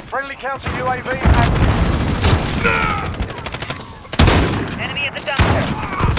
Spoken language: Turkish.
Friendly counter UAV active. Enemy at the dumpster.